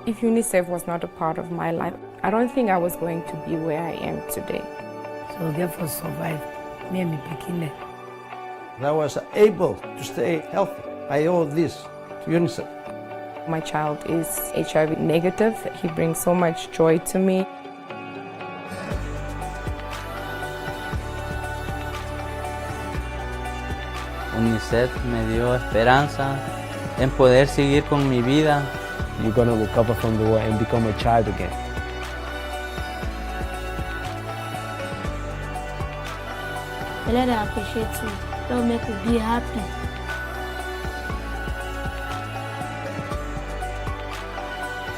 If UNICEF was not a part of my life, I don't think I was going to be where I am today. So therefore survive. Me and me pikin. I was able to stay healthy. I owe this to UNICEF. My child is HIV negative. He brings so much joy to me. UNICEF me dio esperanza en poder seguir con mi vida. You're going to recover from the war and become a child again. I let her appreciate you. Don't make me be happy.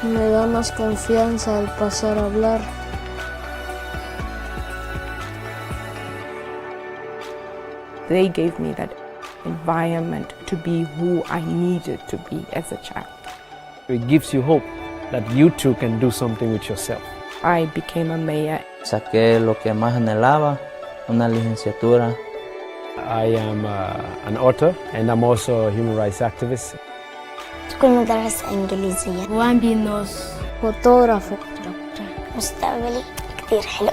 Me da más confianza al pasar a hablar. They gave me that environment to be who I needed to be as a child. It gives you hope that you too can do something with yourself. I became a mayor. Saqué lo que más anhelaba, una licenciatura. I am an author and I'm also a human rights activist. تكون مدرسة إنجليزية وعندي نص Fotógrafo. مستقبلي كتير حلو.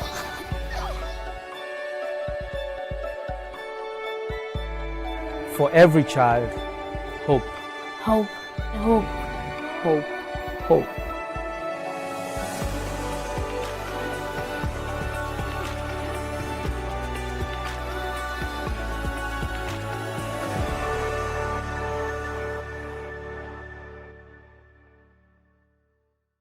For every child, hope. hope. Hope. Hope.